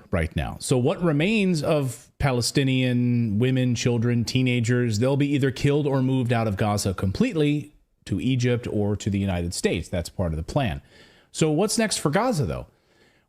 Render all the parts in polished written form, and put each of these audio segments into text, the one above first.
war right now. So what remains of Palestinian women, children, teenagers, they'll be either killed or moved out of Gaza completely to Egypt or to the United States. That's part of the plan. So what's next for Gaza, though?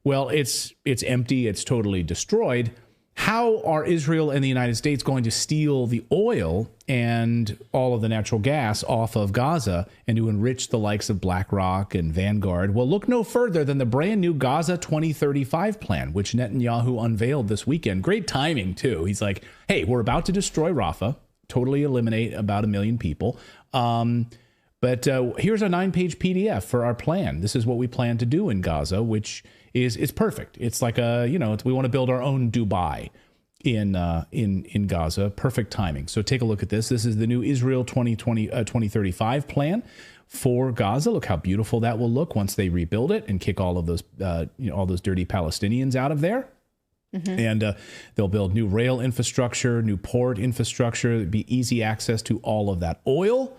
Well, it's empty. It's totally destroyed. How are Israel and the United States going to steal the oil and all of the natural gas off of Gaza and to enrich the likes of BlackRock and Vanguard? Well, look no further than the brand new Gaza 2035 plan, which Netanyahu unveiled this weekend. Great timing, too. He's like, hey, we're about to destroy Rafah, totally eliminate about 1 million people. But here's a 9-page PDF for our plan. This is what we plan to do in Gaza, which is perfect. It's like we want to build our own Dubai in Gaza. Perfect timing. So take a look at this. This is the new Israel 2035 plan for Gaza. Look how beautiful that will look once they rebuild it and kick all of those all those dirty Palestinians out of there. Mm-hmm. And they'll build new rail infrastructure, new port infrastructure. It'd be easy access to all of that oil.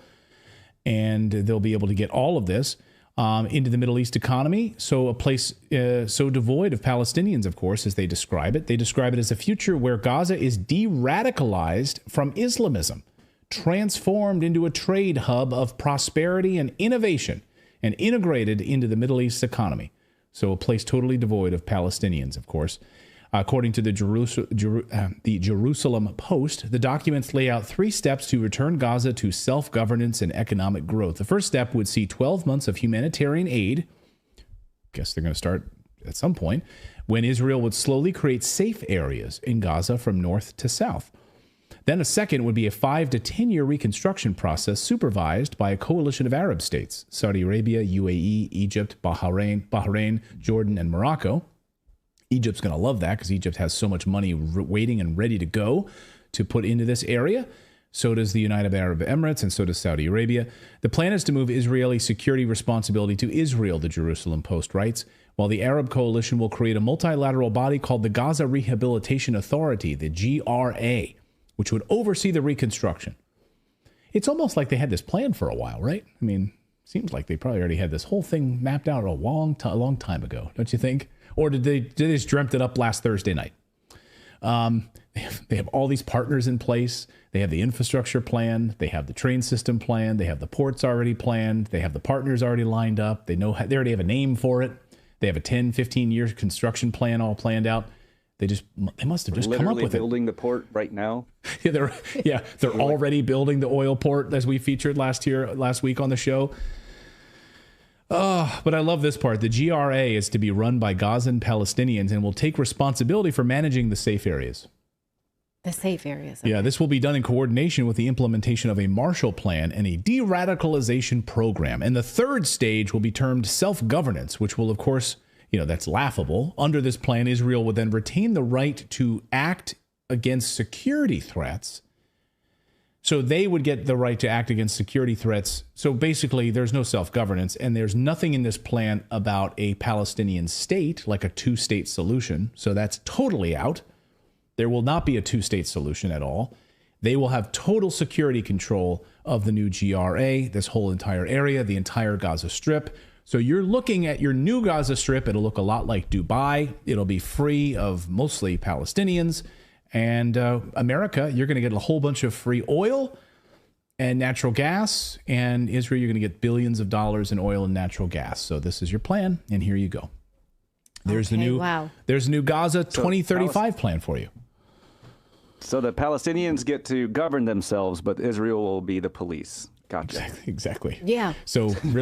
And they'll be able to get all of this into the Middle East economy. So a place so devoid of Palestinians, of course, as they describe it. They describe it as a future where Gaza is de-radicalized from Islamism, transformed into a trade hub of prosperity and innovation, and integrated into the Middle East economy. So a place totally devoid of Palestinians, of course. According to the Jerusalem Post, the documents lay out 3 steps to return Gaza to self-governance and economic growth. The first step would see 12 months of humanitarian aid. Guess they're going to start at some point, when Israel would slowly create safe areas in Gaza from north to south. Then a second would be a 5 to 10 year reconstruction process supervised by a coalition of Arab states, Saudi Arabia, UAE, Egypt, Bahrain, Jordan, and Morocco. Egypt's going to love that because Egypt has so much money waiting and ready to go to put into this area. So does the United Arab Emirates, and so does Saudi Arabia. The plan is to move Israeli security responsibility to Israel, the Jerusalem Post writes, while the Arab coalition will create a multilateral body called the Gaza Rehabilitation Authority, the GRA, which would oversee the reconstruction. It's almost like they had this plan for a while, right? I mean, seems like they probably already had this whole thing mapped out a long time ago, don't you think? Or did they just dreamt it up last Thursday night? They have all these partners in place. They have the infrastructure plan. They have the train system plan. They have the ports already planned. They have the partners already lined up. They already have a name for it. They have a 10, 15-year construction plan all planned out. They must have just come up with it. Literally building the port right now. They're already building the oil port, as we featured last week on the show. But I love this part. The GRA is to be run by Gazan Palestinians and will take responsibility for managing the safe areas. The safe areas. Okay. Yeah, this will be done in coordination with the implementation of a Marshall Plan and a de-radicalization program. And the third stage will be termed self-governance, which will, of course, that's laughable. Under this plan, Israel would then retain the right to act against security threats. So they would get the right to act against security threats. So basically, there's no self-governance, and there's nothing in this plan about a Palestinian state, like a 2-state solution. So that's totally out. There will not be a 2-state solution at all. They will have total security control of the new GRA, this whole entire area, the entire Gaza Strip. So you're looking at your new Gaza Strip. It'll look a lot like Dubai. It'll be free of mostly Palestinians. And America, you're going to get a whole bunch of free oil and natural gas. And Israel, you're going to get billions of dollars in oil and natural gas. So this is your plan. And here you go. There's the new Gaza 2035 plan for you. So the Palestinians get to govern themselves, but Israel will be the police. Gotcha. Exactly. Yeah. So really